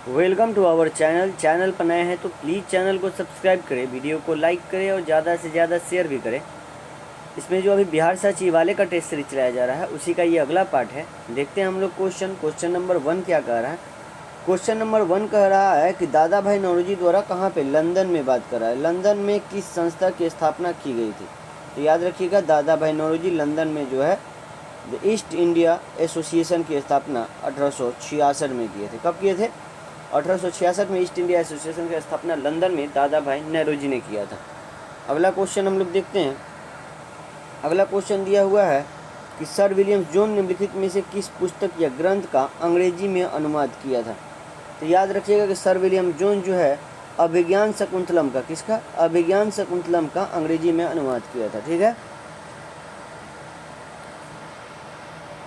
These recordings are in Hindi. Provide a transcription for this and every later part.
वेलकम टू आवर चैनल पर नए हैं तो प्लीज़ चैनल को सब्सक्राइब करें, वीडियो को लाइक करें और ज़्यादा से ज़्यादा शेयर भी करें। इसमें जो अभी बिहार सचिवालय का टेस्ट सीरीज चलाया जा रहा है उसी का ये अगला पार्ट है। देखते हैं हम लोग क्वेश्चन नंबर 1 क्या कह रहा है। क्वेश्चन नंबर 1 कह रहा है कि दादा भाई नौरोजी द्वारा कहाँ पे, लंदन में बात कर रहा है। लंदन में किस संस्था की स्थापना की गई थी? तो याद रखिएगा दादा भाई नौरोजी लंदन में जो है द ईस्ट इंडिया एसोसिएशन की स्थापना 1866 में किए थे। कब किए थे? 1866 में ईस्ट इंडिया एसोसिएशन की स्थापना लंदन में दादा भाई नौरोजी ने किया था। अगला क्वेश्चन हम लोग देखते हैं। अगला क्वेश्चन दिया हुआ है कि सर विलियम जोन निम्नलिखित में से किस पुस्तक या ग्रंथ का अंग्रेजी में अनुवाद किया था? तो याद रखिएगा कि सर विलियम जोन जो है अभिज्ञान शकुंतलम का, किसका? अभिज्ञान शकुंतलम का अंग्रेजी में अनुवाद किया था। ठीक है,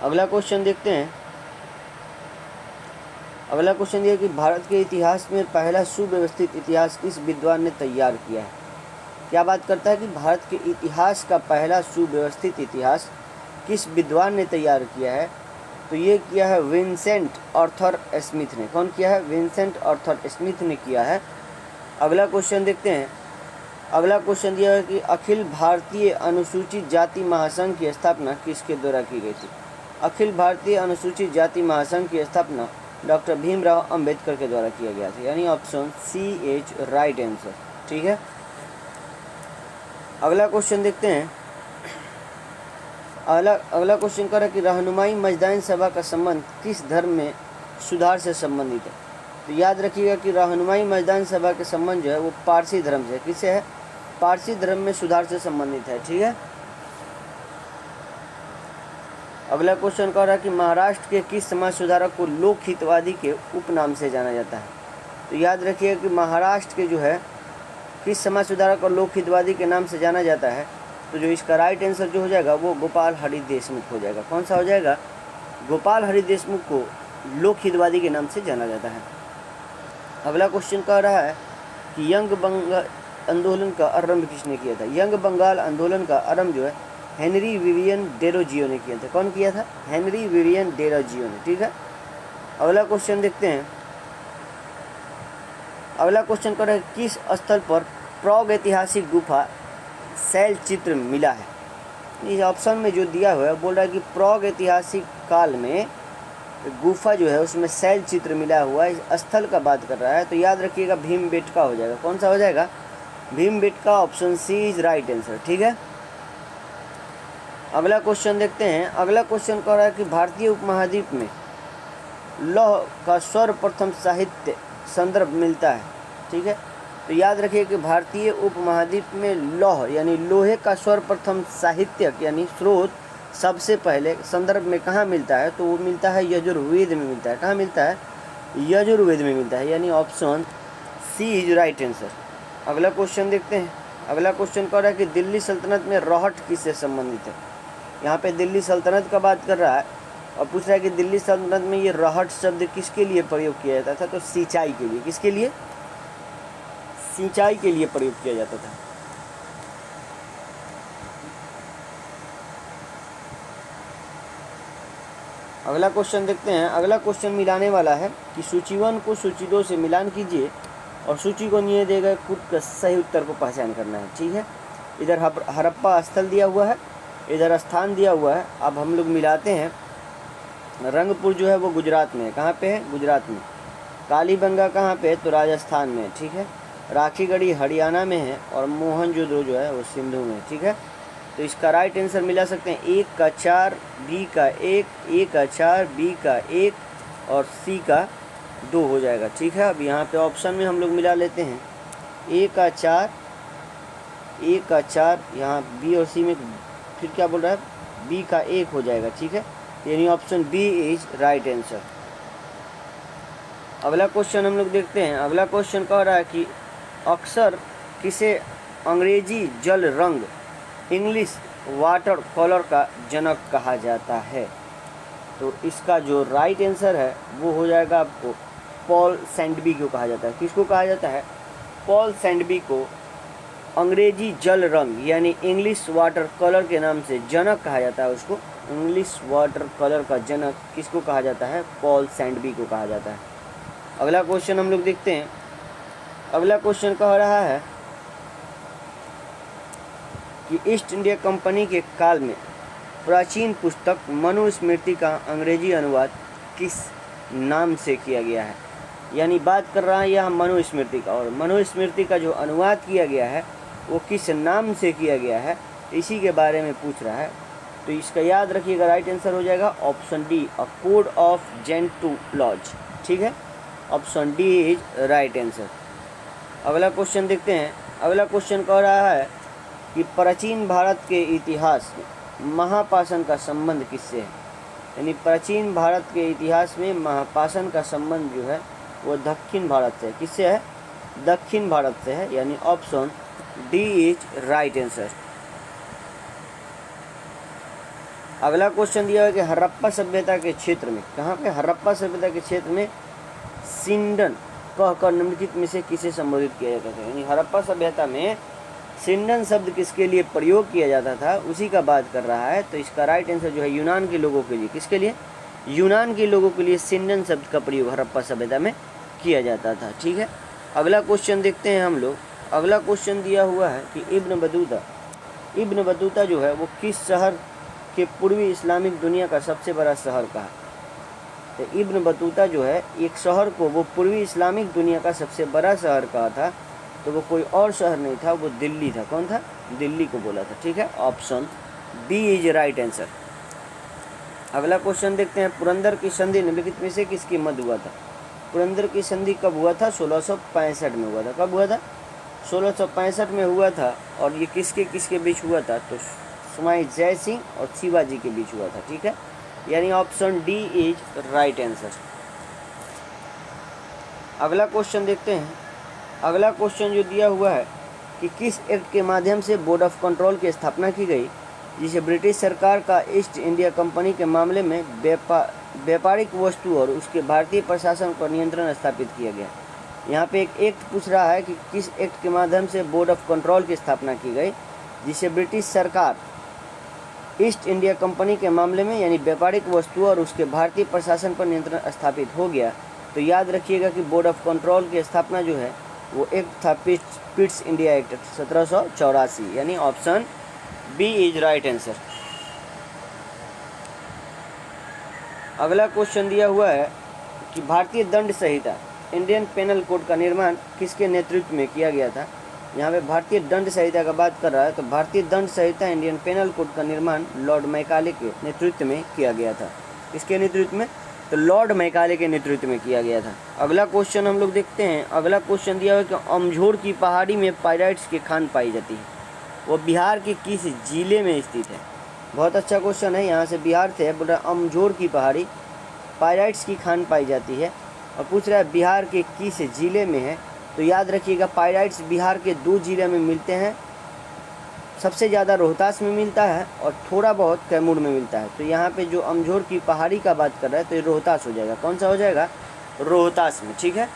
अगला क्वेश्चन देखते हैं। अगला क्वेश्चन ये कि भारत के इतिहास में पहला सुव्यवस्थित इतिहास किस विद्वान ने तैयार किया है? क्या बात करता है कि भारत के इतिहास का पहला सुव्यवस्थित इतिहास किस विद्वान ने तैयार किया है? तो ये किया है विंसेंट आर्थर स्मिथ ने। कौन किया है? विंसेंट आर्थर स्मिथ ने किया है। अगला क्वेश्चन देखते हैं। अगला क्वेश्चन दिया है कि अखिल भारतीय अनुसूचित जाति महासंघ की स्थापना किसके द्वारा की गई थी? अखिल भारतीय अनुसूचित जाति महासंघ की स्थापना डॉक्टर भीमराव अंबेडकर के द्वारा किया गया था, यानी option C is right answer. ठीक है, अगला क्वेश्चन देखते हैं। अगला क्वेश्चन कर रहा है कि रहनुमाई मजदाइन सभा का संबंध किस धर्म में सुधार से संबंधित है? तो याद रखिएगा कि रहनुमाई मजदाइन सभा के संबंध जो है वो पारसी धर्म से, किससे है? पारसी धर्म में सुधार से संबंधित है। ठीक है, अगला क्वेश्चन कह रहा है कि महाराष्ट्र के किस समाज सुधारक को लोक हितवादी के उपनाम से जाना जाता है? तो याद रखिएगा कि महाराष्ट्र के जो है किस समाज सुधारक और लोक हितवादी के नाम से जाना जाता है? तो जो इसका राइट आंसर जो हो जाएगा वो गोपाल हरि देशमुख हो जाएगा। कौन सा हो जाएगा? गोपाल हरि देशमुख को लोक हितवादी के नाम से जाना जाता है। अगला क्वेश्चन कह रहा है कि यंग बंगाल आंदोलन का आरंभ किसने किया था? यंग बंगाल आंदोलन का आरंभ जो है हेनरी विवियन डेरोजियो ने किया था। कौन किया था? हेनरी विवियन डेरोजियो ने। ठीक है, अगला क्वेश्चन देखते हैं। अगला क्वेश्चन कर रहा है किस स्थल पर प्राग ऐतिहासिक गुफा शैल चित्र मिला है? इस ऑप्शन में जो दिया हुआ है बोल रहा है कि प्राग ऐतिहासिक काल में गुफा जो है उसमें शैल चित्र मिला हुआ है, इस स्थल का बात कर रहा है। तो याद रखिएगा भीमबेटका हो जाएगा। कौन सा हो जाएगा? Bhimbetka, option C is right answer. ठीक है, अगला क्वेश्चन देखते हैं। अगला क्वेश्चन कह रहा है कि भारतीय उपमहाद्वीप में लौह का सर्वप्रथम साहित्य संदर्भ मिलता है। ठीक है, तो याद रखिए कि भारतीय उपमहाद्वीप में लौह यानी लोहे का सर्वप्रथम साहित्यक यानी स्रोत सबसे पहले संदर्भ में कहाँ मिलता है? तो वो मिलता है यजुर्वेद में मिलता है। कहाँ मिलता है? यजुर्वेद में मिलता है, यानी option C is right answer. अगला क्वेश्चन देखते हैं। अगला क्वेश्चन कह रहा है कि दिल्ली सल्तनत में रोहट किससे संबंधित है? यहाँ पे दिल्ली सल्तनत का बात कर रहा है और पूछ रहा है कि दिल्ली सल्तनत में ये रोहट शब्द किसके लिए प्रयोग किया जाता था? तो सिंचाई के लिए। किसके लिए? सिंचाई के लिए प्रयोग किया जाता था। अगला क्वेश्चन देखते हैं। अगला क्वेश्चन मिलाने वाला है कि सूची 1 को सूची 2 से मिलान कीजिए और सूची को दिए गए कुट का सही उत्तर को पहचान करना है। ठीक है, इधर हड़प्पा स्थल दिया हुआ है, इधर स्थान दिया हुआ है। अब हम लोग मिलाते हैं। रंगपुर जो है वो गुजरात में है। कहाँ पे है? गुजरात में। कालीबंगा कहाँ पे है? तो राजस्थान में। ठीक है, राखीगढ़ी हरियाणा में है और मोहनजोदड़ो जो है वो सिंधु में। ठीक है, तो इसका राइट आंसर मिला सकते हैं 1 का 4, बी का 1, ए का 4, बी का 1 और सी का 2 हो जाएगा। ठीक है, अब यहाँ पे ऑप्शन में हम लोग मिला लेते हैं। ए का 4, ए का 4, यहाँ बी और सी में फिर क्या बोल रहा है? बी का 1 हो जाएगा। ठीक है, यानी option B is right answer. अगला क्वेश्चन हम लोग देखते हैं। अगला क्वेश्चन कह रहा है कि अक्सर किसे अंग्रेजी जल रंग इंग्लिश वाटर कलर का जनक कहा जाता है? तो इसका जो राइट आंसर है वो हो जाएगा आपको पॉल सैंडबी को कहा जाता है। किसको कहा जाता है? पॉल सैंडबी को अंग्रेजी जल रंग यानी इंग्लिश वाटर कलर के नाम से जनक कहा जाता है। उसको इंग्लिश वाटर कलर का जनक किसको कहा जाता है? पॉल सैंडबी को कहा जाता है। अगला क्वेश्चन हम लोग देखते हैं। अगला क्वेश्चन कह रहा है कि ईस्ट इंडिया कंपनी के काल में प्राचीन पुस्तक मनुस्मृति का अंग्रेजी अनुवाद किस नाम से किया गया है। यानी बात कर रहा है यह मनुस्मृति का, और मनुस्मृति का जो अनुवाद किया गया है वो किस नाम से किया गया है, इसी के बारे में पूछ रहा है। तो इसका याद रखिएगा, राइट आंसर हो जाएगा option D, a code of Gentoo laws. ठीक है, option D is right answer. अगला क्वेश्चन देखते हैं। अगला क्वेश्चन कह रहा है कि प्राचीन भारत के इतिहास में महापाषाण का संबंध किससे है। यानी प्राचीन भारत के इतिहास में महापाषाण का संबंध जो है वो दक्षिण भारत से है। किससे है? दक्षिण भारत से है, यानी option D is right answer. अगला क्वेश्चन दिया है कि हड़प्पा सभ्यता के क्षेत्र में, कहाँ पे? हड़प्पा सभ्यता के क्षेत्र में सिंडन कहकर निम्नलिखित में से किसे संबोधित किया जाता था। यानी हड़प्पा सभ्यता में सिंडन शब्द किसके लिए प्रयोग किया जाता था, उसी का बात कर रहा है। तो इसका राइट आंसर जो है यूनान के लोगों के लिए, किसके लिए? यूनान के लोगों के लिए सिंडन शब्द का प्रयोग हड़प्पा सभ्यता में किया जाता था। ठीक है, अगला क्वेश्चन देखते हैं हम लोग। अगला क्वेश्चन दिया हुआ है कि इब्न बतूता जो है वो किस शहर के पूर्वी इस्लामिक दुनिया का सबसे बड़ा शहर कहा। तो इब्न बतूता जो है एक शहर को वो पूर्वी इस्लामिक दुनिया का सबसे बड़ा शहर कहा था, तो वो कोई और शहर नहीं था, वो दिल्ली था। कौन था? दिल्ली को बोला था। ठीक है, option B is right answer. अगला क्वेश्चन देखते हैं। पुरंदर की संधि निम्नलिखित में से किसके मध्य हुआ था। पुरंदर की संधि कब हुआ था? 1665 में हुआ था। कब हुआ था? 1665 में हुआ था। और ये किसके किसके बीच हुआ था? तो स्वामी जय सिंह और शिवाजी के बीच हुआ था। ठीक है, यानी option D is right answer. अगला क्वेश्चन देखते हैं। अगला क्वेश्चन जो दिया हुआ है कि किस एक्ट के माध्यम से बोर्ड ऑफ कंट्रोल की स्थापना की गई, जिसे ब्रिटिश सरकार का ईस्ट इंडिया कंपनी के मामले में व्यापारिक वस्तु और उसके भारतीय प्रशासन पर नियंत्रण स्थापित किया गया। यहाँ पे एक एक्ट पूछ रहा है कि किस एक्ट के माध्यम से बोर्ड ऑफ कंट्रोल की स्थापना की गई, जिसे ब्रिटिश सरकार ईस्ट इंडिया कंपनी के मामले में यानी व्यापारिक वस्तु और उसके भारतीय प्रशासन पर नियंत्रण स्थापित हो गया। तो याद रखिएगा कि बोर्ड ऑफ कंट्रोल की स्थापना जो है वो एक्ट था पिट्स इंडिया एक्ट 1784, यानी option B is right answer. अगला क्वेश्चन दिया हुआ है कि भारतीय दंड संहिता इंडियन पेनल कोड का निर्माण किसके नेतृत्व में किया गया था। यहाँ पे भारतीय दंड संहिता का बात कर रहा है, तो भारतीय दंड संहिता इंडियन पेनल कोड का निर्माण लॉर्ड मैकाले के नेतृत्व में किया गया था। किसके नेतृत्व में? तो लॉर्ड मैकाले के नेतृत्व में किया गया था। अगला क्वेश्चन हम लोग देखते हैं। अगला क्वेश्चन दिया हुआ है कि अमझोर की पहाड़ी में पाइराइट्स की खान पाई जाती है, वो बिहार के किस जिले में स्थित है। बहुत अच्छा क्वेश्चन है, यहाँ से बिहार से है। बोल रहा है अमझोर की पहाड़ी पाइराइट्स की खान पाई जाती है, और पूछ रहा है बिहार के किस जिले में है। तो याद रखिएगा पाइराइट्स बिहार के 2 जिले में मिलते हैं। सबसे ज़्यादा रोहतास में मिलता है और थोड़ा बहुत कैमूर में मिलता है। तो यहाँ पे जो अमझोर की पहाड़ी का बात कर रहा है तो ये रोहतास हो जाएगा। कौन सा हो जाएगा? रोहतास में। ठीक है,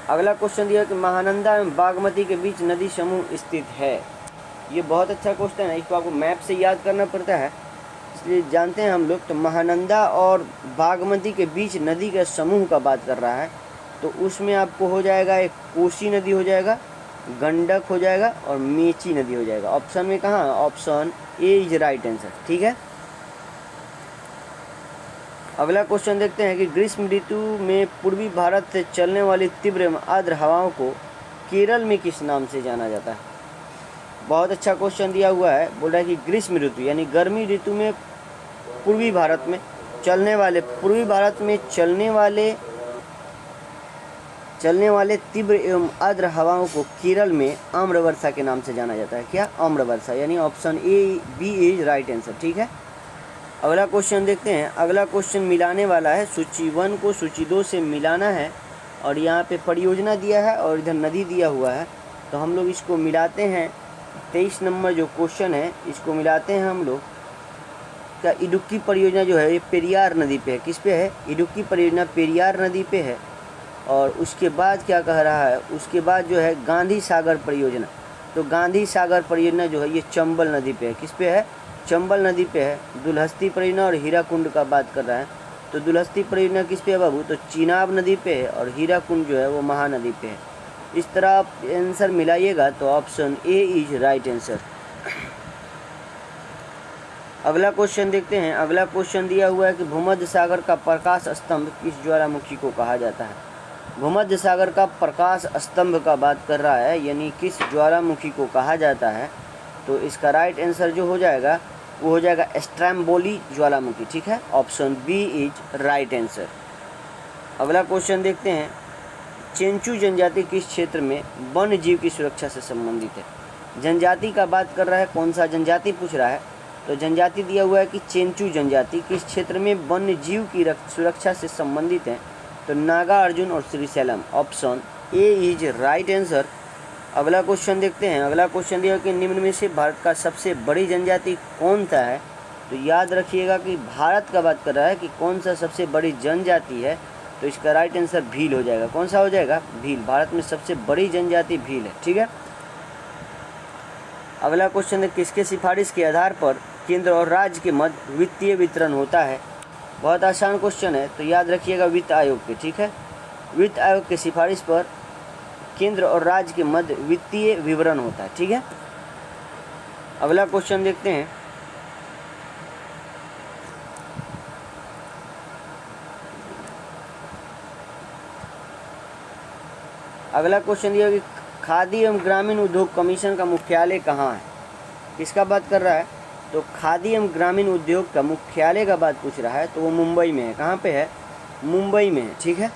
अगला क्वेश्चन दिया कि महानंदा एवं बागमती के बीच नदी समूह स्थित है। ये बहुत अच्छा क्वेश्चन है, इसको आपको मैप से याद करना पड़ता है, इसलिए जानते हैं हम लोग। तो महानंदा और बागमती के बीच नदी के समूह का बात कर रहा है, तो उसमें आपको हो जाएगा एक कोसी नदी हो जाएगा, गंडक हो जाएगा और मेची नदी हो जाएगा। ऑप्शन में कहाँ? Option A is right answer. ठीक है, अगला क्वेश्चन देखते हैं कि ग्रीष्म ऋतु में पूर्वी भारत से चलने वाली तीव्र एवं आर्द्र हवाओं को केरल में किस नाम से जाना जाता है। बहुत अच्छा क्वेश्चन दिया हुआ है। बोल रहा है कि ग्रीष्म ऋतु यानी गर्मी ऋतु में पूर्वी भारत में चलने वाले तीव्र एवं आर्द्र हवाओं को केरल में आम्र वर्षा के नाम से जाना जाता है। क्या? आम्र वर्षा, यानी option A B is right answer. ठीक है, अगला क्वेश्चन देखते हैं। अगला क्वेश्चन मिलाने वाला है, सूची 1 को सूची 2 से मिलाना है, और यहाँ पे परियोजना दिया है और इधर नदी दिया हुआ है, तो हम लोग इसको मिलाते हैं। 23 नंबर जो क्वेश्चन है इसको मिलाते हैं हम लोग। क्या इडुक्की परियोजना जो है ये पेरियार नदी पे है। किस पे है? इडुक्की परियोजना पेरियार नदी पे है। और उसके बाद क्या कह रहा है, उसके बाद जो है गांधी सागर परियोजना, तो गांधी सागर परियोजना जो है ये चंबल नदी पे है। किस पे है? चंबल नदी पे है। दुलहस्ती परियोजना और हीराकुंड का बात कर रहा है, तो दुलहस्ती परियोजना किस पे है बाबू, तो चिनाब नदी पे है, और हीराकुंड जो है वो महानदी पे है। इस तरह आप आंसर मिलाइएगा तो option A is right answer. अगला क्वेश्चन देखते हैं। अगला क्वेश्चन दिया हुआ है कि भूमध्य सागर का प्रकाश स्तंभ किस ज्वालामुखी को कहा जाता है। भूमध्य सागर का प्रकाश स्तंभ का बात कर रहा है, यानी किस ज्वालामुखी को कहा जाता है। तो इसका राइट आंसर जो हो जाएगा वो हो जाएगा स्ट्रैम्बोली ज्वालामुखी। ठीक है, option B is right answer. अगला क्वेश्चन देखते हैं। चेंचू जनजाति किस क्षेत्र में वन्य जीव की सुरक्षा से संबंधित है। जनजाति का बात कर रहा है, कौन सा जनजाति पूछ रहा है, तो जनजाति दिया हुआ है कि चेंचू जनजाति किस क्षेत्र में वन्य जीव की सुरक्षा से संबंधित है। तो नागा अर्जुन और Srisailam, option A is right answer. अगला क्वेश्चन देखते हैं। अगला क्वेश्चन दिया कि निम्न में से भारत का सबसे बड़ी जनजाति कौन सा है। तो याद रखिएगा कि भारत का बात कर रहा है कि कौन सा सबसे बड़ी जनजाति है, तो इसका राइट आंसर भील हो जाएगा। कौन सा हो जाएगा, भील। भारत में सबसे बड़ी जनजाति भील है। ठीक है, अगला क्वेश्चन है किसके सिफारिश के आधार पर केंद्र और राज्य के मध्य वित्तीय वितरण होता है। बहुत आसान क्वेश्चन है, तो याद रखिएगा वित्त आयोग के। ठीक है, वित्त आयोग के सिफारिश पर केंद्र और राज्य के मध्य वित्तीय विवरण होता है। ठीक है, अगला क्वेश्चन देखते हैं। अगला क्वेश्चन दिया कि खादी एवं ग्रामीण उद्योग कमीशन का मुख्यालय कहाँ है। किसका बात कर रहा है, तो खादी एवं ग्रामीण उद्योग का मुख्यालय का बात पूछ रहा है, तो वो मुंबई में है। कहाँ पे है, मुंबई में है। ठीक है,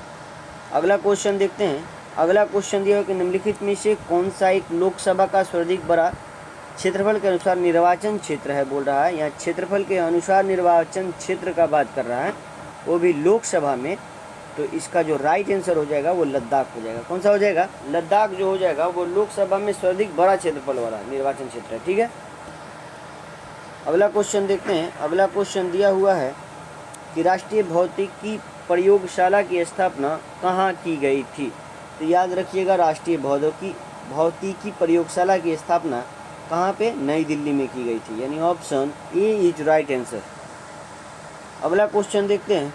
अगला क्वेश्चन देखते हैं। अगला क्वेश्चन दिया है कि निम्नलिखित में से कौन सा एक लोकसभा का सर्वाधिक बड़ा क्षेत्रफल के अनुसार निर्वाचन क्षेत्र है, बोल रहा है। यहाँ क्षेत्रफल के अनुसार निर्वाचन क्षेत्र का बात कर रहा है, वो भी लोकसभा में। तो इसका जो राइट आंसर हो जाएगा वो लद्दाख हो जाएगा। कौन सा हो जाएगा, लद्दाख जो हो जाएगा वो लोकसभा में सर्वाधिक बड़ा क्षेत्रफल वाला निर्वाचन क्षेत्र है। ठीक है, अगला क्वेश्चन देखते हैं। अगला क्वेश्चन दिया हुआ है कि राष्ट्रीय भौतिकी प्रयोगशाला की स्थापना कहाँ की गई थी। तो याद रखिएगा राष्ट्रीय भौतिकी प्रयोगशाला की स्थापना कहाँ पे, नई दिल्ली में की गई थी, यानी option A is right answer. अगला क्वेश्चन देखते हैं।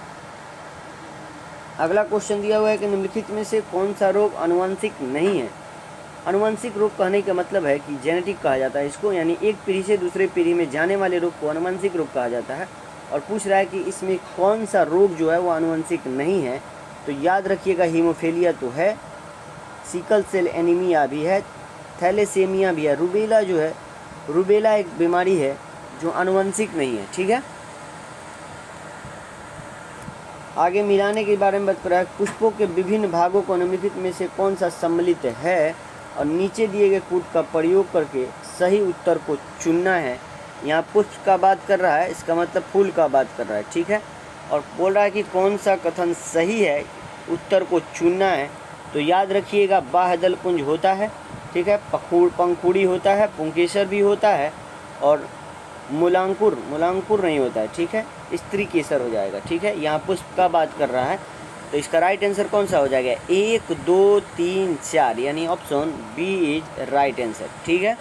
अगला क्वेश्चन दिया हुआ है कि निम्नलिखित में से कौन सा रोग आनुवंशिक नहीं है। आनुवंशिक रोग कहने का मतलब है कि जेनेटिक कहा जाता है इसको, यानी एक पीढ़ी से दूसरे पीढ़ी में जाने वाले रोग को आनुवंशिक रोग कहा जाता है। और पूछ रहा है कि इसमें कौन सा रोग जो है वो आनुवंशिक नहीं है। तो याद रखिएगा हीमोफीलिया तो है, सिकल सेल एनीमिया भी है, थैलेसेमिया भी है, रूबेला जो है, रूबेला एक बीमारी है जो आनुवंशिक नहीं है। ठीक है, आगे मिलाने के बारे में बात कर रहा है। पुष्पों के विभिन्न भागों को निम्नलिखित में से कौन सा सम्मिलित है, और नीचे दिए गए कूट का प्रयोग करके सही उत्तर को चुनना है। यहाँ पुष्प का बात कर रहा है, इसका मतलब फूल का बात कर रहा है। ठीक है, और बोल रहा है कि कौन सा कथन सही है, उत्तर को चुनना है। तो याद रखिएगा बाह्यदल पुंज होता है। ठीक है, पंखुड़ी होता है, पुंकेसर भी होता है, और मूलांकुर नहीं होता है। ठीक है, स्त्री केसर हो जाएगा। ठीक है, यहाँ पुष्प का बात कर रहा है, तो इसका राइट आंसर कौन सा हो जाएगा, 1 2 3 4, यानी option B is right answer. ठीक है,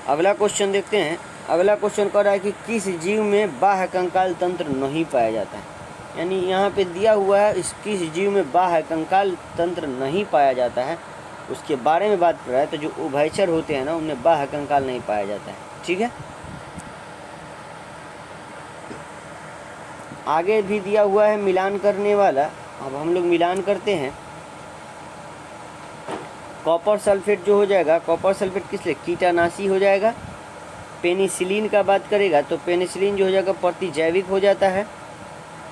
अगला क्वेश्चन देखते हैं। अगला क्वेश्चन कह रहा है कि किस जीव में बाह्य कंकाल तंत्र नहीं पाया जाता है। यानी यहाँ पे दिया हुआ है इस किस जीव में बाह्य कंकाल तंत्र नहीं पाया जाता है, उसके बारे में बात कर रहा है। तो जो उभयचर होते हैं ना, उनमें बाह्य कंकाल नहीं पाया जाता है। ठीक है, आगे भी दिया हुआ है मिलान करने वाला। अब हम लोग मिलान करते हैं। कॉपर सल्फेट जो हो जाएगा, कॉपर सल्फेट किस लिए, कीटानाशी हो जाएगा। पेनिसिलिन का बात करेगा तो पेनिसिलिन जो हो जाएगा प्रतिजैविक हो जाता है।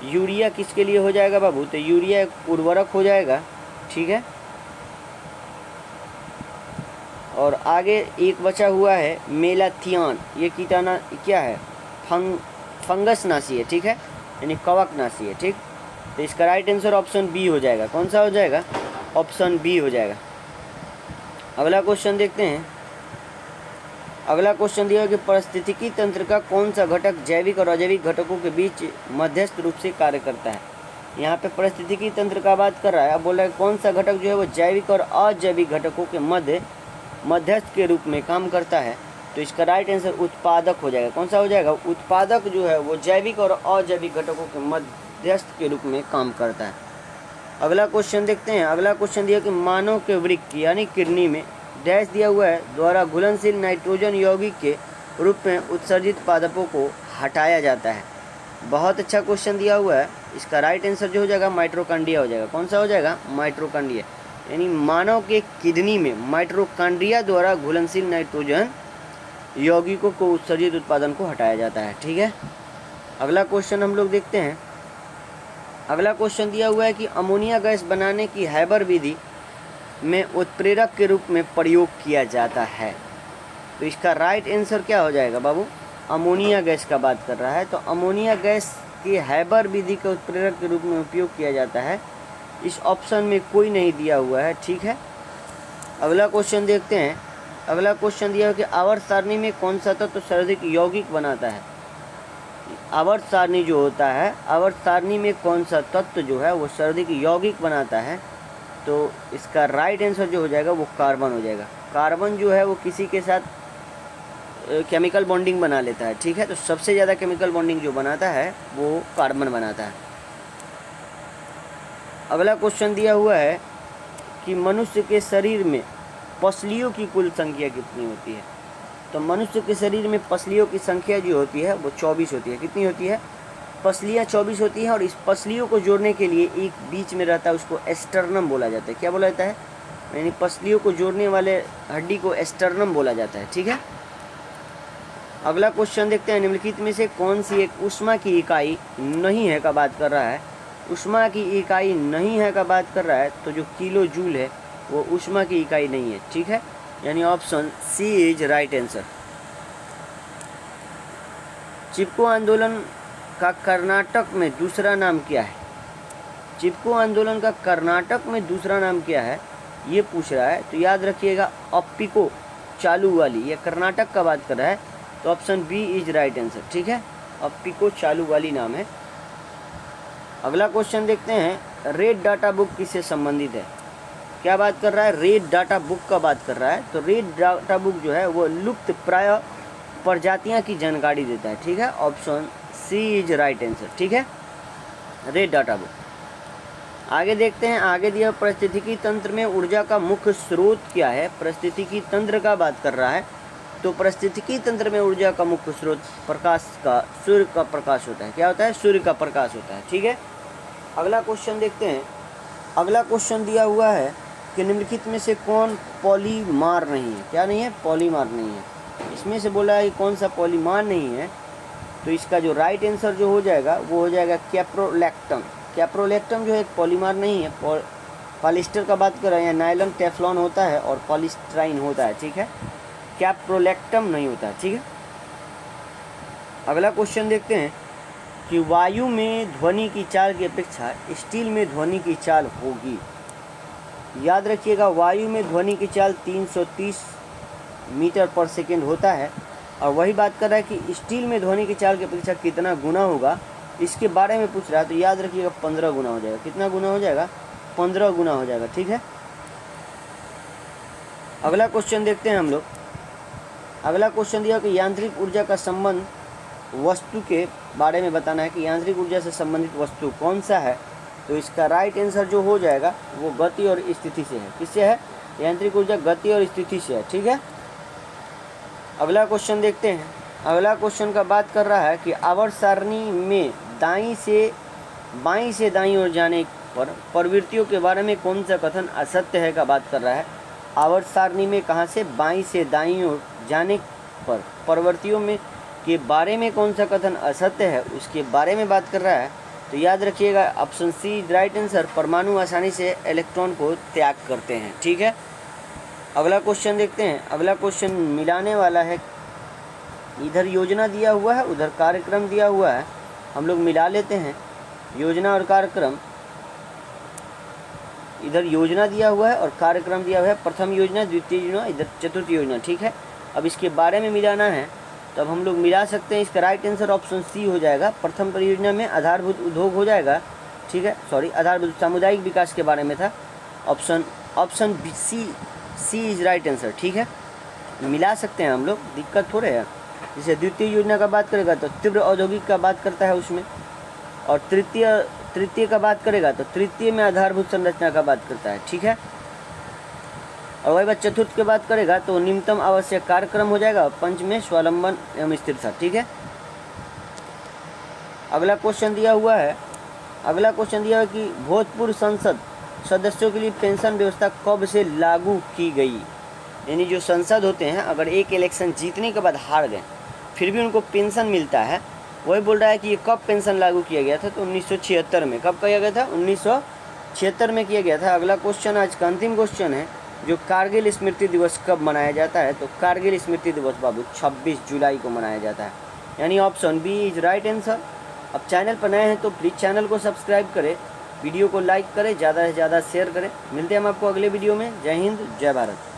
यूरिया किसके लिए हो जाएगा बाबू, तो यूरिया एक उर्वरक हो जाएगा। ठीक है, और आगे एक बचा हुआ है मेलाथियान, ये कीटाना क्या है, फंगस नाशी है। ठीक है, यानी कवक नाशी है। ठीक, तो इसका राइट आंसर ऑप्शन बी हो जाएगा। कौन सा हो जाएगा, ऑप्शन बी हो जाएगा। अगला क्वेश्चन देखते हैं। अगला क्वेश्चन दिया है कि पारिस्थितिकी तंत्र का कौन सा घटक जैविक और अजैविक घटकों के बीच मध्यस्थ रूप से कार्य करता है। यहाँ पे पारिस्थितिकी तंत्र का बात कर रहा है। अब बोल रहा है कौन सा घटक जो है वो जैविक और अजैविक घटकों के मध्यस्थ के रूप में काम करता है। तो इसका राइट आंसर उत्पादक हो जाएगा। कौन सा हो जाएगा? उत्पादक जो है वो जैविक और अजैविक घटकों के मध्यस्थ के रूप में काम करता है। अगला क्वेश्चन देखते हैं। अगला क्वेश्चन दिया कि मानव के वृक्क यानी किडनी में डैश दिया हुआ है द्वारा घुलनशील नाइट्रोजन यौगिक के रूप में उत्सर्जित पादपों को हटाया जाता है। बहुत अच्छा क्वेश्चन दिया हुआ है। इसका राइट आंसर जो हो जाएगा माइटोकॉन्ड्रिया हो जाएगा। कौन सा हो जाएगा? माइटोकॉन्ड्रिया। यानी मानव के किडनी में माइटोकॉन्ड्रिया द्वारा घुलनशील नाइट्रोजन यौगिकों को उत्सर्जित उत्पादन को हटाया जाता है। ठीक है, अगला क्वेश्चन हम लोग देखते हैं। अगला क्वेश्चन दिया हुआ है कि अमोनिया गैस बनाने की हैबर विधि में उत्प्रेरक के रूप में प्रयोग किया जाता है। तो इसका राइट आंसर क्या हो जाएगा बाबू? अमोनिया गैस का बात कर रहा है, तो अमोनिया गैस की हैबर विधि का उत्प्रेरक के रूप में उपयोग किया जाता है। इस ऑप्शन में कोई नहीं दिया हुआ है। ठीक है, अगला क्वेश्चन देखते हैं। अगला क्वेश्चन दिया है कि आवर्त सारणी में कौन सा तत्व सर्वाधिक यौगिक बनाता है। आवर्त सारणी जो होता है, आवर्त सारणी में कौन सा तत्व जो है वो सर्वाधिक यौगिक बनाता है। तो इसका राइट आंसर जो हो जाएगा वो कार्बन हो जाएगा। कार्बन जो है वो किसी के साथ केमिकल बॉन्डिंग बना लेता है। ठीक है, तो सबसे ज़्यादा केमिकल बॉन्डिंग जो बनाता है वो कार्बन बनाता है। अगला क्वेश्चन दिया हुआ है कि मनुष्य के शरीर में पसलियों की कुल संख्या कितनी होती है। तो मनुष्य के शरीर में पसलियों की संख्या जो होती है वो 24 होती है। कितनी होती है? पसलियाँ 24 होती हैं। और इस पसलियों को जोड़ने के लिए एक बीच में रहता है, उसको एस्टर्नम बोला जाता है। क्या बोला जाता है? यानी पसलियों को जोड़ने वाले हड्डी को एस्टर्नम बोला जाता है। ठीक है, अगला क्वेश्चन देखते हैं। निम्नलिखित में से कौन सी एक ऊष्मा की इकाई नहीं है का बात कर रहा है। ऊष्मा की इकाई नहीं है का बात कर रहा है, तो जो किलो जूल है वो ऊष्मा की इकाई नहीं है। ठीक है, यानी option C is right answer. Chipko आंदोलन का कर्नाटक में दूसरा नाम क्या है? चिपको आंदोलन का कर्नाटक में दूसरा नाम क्या है ये पूछ रहा है। तो याद रखिएगा अप्पिको चालू वाली, ये कर्नाटक का बात कर रहा है, तो option B is right answer. ठीक है, अप्पिको चालू वाली नाम है। अगला क्वेश्चन देखते हैं। रेड डाटा बुक किससे संबंधित है? क्या बात कर रहा है? रेड डाटा बुक का बात कर रहा है। तो रेड डाटा बुक जो है वो लुप्त प्राय प्रजातियां की जानकारी देता है। ठीक है, option C is right answer. ठीक है, रेड डाटा बुक। आगे देखते हैं। आगे दिया पारिस्थितिकी तंत्र में ऊर्जा का मुख्य स्रोत क्या है? पारिस्थितिकी तंत्र का बात कर रहा है। तो पारिस्थितिकी तंत्र में ऊर्जा का मुख्य स्रोत प्रकाश का, सूर्य का प्रकाश होता है। क्या होता है? सूर्य का प्रकाश होता है। ठीक है, अगला क्वेश्चन देखते हैं। अगला क्वेश्चन दिया हुआ है कि निम्नलिखित में से कौन पॉलीमार नहीं है? क्या नहीं है? पॉलीमार नहीं है। इसमें से बोला है कि कौन सा पॉलीमार नहीं है। तो इसका जो राइट आंसर जो हो जाएगा वो हो जाएगा कैप्रोलैक्टम। कैप्रोलैक्टम जो है एक पॉलीमार नहीं है। पॉलिस्टर का बात कर रहे हैं, नायलॉन टेफ्लॉन होता है और पॉलिस्ट्राइन होता है। ठीक है, कैप्रोलैक्टम नहीं होता है। ठीक है, अगला क्वेश्चन देखते हैं कि वायु में ध्वनि की चाल की अपेक्षा स्टील में ध्वनि की चाल होगी। याद रखिएगा वायु में ध्वनि की चाल 330 मीटर पर सेकेंड होता है, और वही बात कर रहा है कि स्टील में ध्वनि की चाल की अपेक्षा कितना गुना होगा, इसके बारे में पूछ रहा है। तो याद रखिएगा 15 गुना हो जाएगा। कितना गुना हो जाएगा? 15 गुना हो जाएगा। ठीक है, अगला क्वेश्चन देखते हैं हम लोग। अगला क्वेश्चन दिया कि यांत्रिक ऊर्जा का संबंध वस्तु के बारे में बताना है कि यांत्रिक ऊर्जा से संबंधित वस्तु कौन सा है। तो इसका राइट आंसर जो हो जाएगा वो गति और स्थिति से है। किससे है? यांत्रिक ऊर्जा गति और स्थिति से है। ठीक है, अगला क्वेश्चन देखते हैं। अगला क्वेश्चन का बात कर रहा है कि आवर्त सारणी में दाईं से बाईं से दाईं ओर जाने पर प्रवृत्तियों के बारे में कौन सा कथन असत्य है का बात कर रहा है। आवर्त सारणी में कहाँ से बाईं से दाईं ओर जाने पर प्रवृत्तियों में के बारे में कौन सा कथन असत्य है उसके बारे में बात कर रहा है। तो याद रखिएगा ऑप्शन सी राइट आंसर। परमाणु आसानी से इलेक्ट्रॉन को त्याग करते हैं। ठीक है, अगला क्वेश्चन देखते हैं। अगला क्वेश्चन मिलाने वाला है। इधर योजना दिया हुआ है, उधर कार्यक्रम दिया हुआ है, हम लोग मिला लेते हैं योजना और कार्यक्रम। इधर योजना दिया हुआ है और कार्यक्रम दिया हुआ है। प्रथम योजना, द्वितीय योजना, इधर चतुर्थ योजना। ठीक है, अब इसके बारे में मिलाना है तो अब हम लोग मिला सकते हैं। इसका राइट आंसर ऑप्शन सी हो जाएगा। प्रथम परियोजना में आधारभूत उद्योग हो जाएगा। ठीक है, सॉरी, आधारभूत सामुदायिक विकास के बारे में था। Option C is right answer. ठीक है, मिला सकते हैं हम लोग, दिक्कत थोड़े है। जैसे द्वितीय योजना का बात करेगा तो तीव्र औद्योगिक का बात करता है उसमें, और तृतीय का बात करेगा तो तृतीय में आधारभूत संरचना का बात करता है, ठीक है। और वही बात चतुर्थ की बात करेगा तो निम्नतम आवश्यक कार्यक्रम हो जाएगा, पंचम स्वावलंबन एवं स्थिरता, ठीक है। अगला क्वेश्चन दिया हुआ है कि भूतपूर्व संसद सदस्यों के लिए पेंशन व्यवस्था कब से लागू की गई। यानी जो संसद होते हैं अगर एक इलेक्शन जीतने के बाद हार गए फिर भी उनको पेंशन मिलता है, वही बोल रहा है कि ये कब पेंशन लागू किया गया था। तो 1976 में। कब किया गया था? 1976 में किया गया था। अगला क्वेश्चन आज का अंतिम क्वेश्चन है, जो कारगिल स्मृति दिवस कब मनाया जाता है। तो कारगिल स्मृति दिवस बाबू 26 जुलाई को मनाया जाता है, यानी option B is right answer. अब चैनल पर नए हैं तो प्लीज़ चैनल को सब्सक्राइब करें, वीडियो को लाइक करें, ज़्यादा से ज़्यादा शेयर करें। मिलते हैं हम आपको अगले वीडियो में। जय हिंद, जय भारत।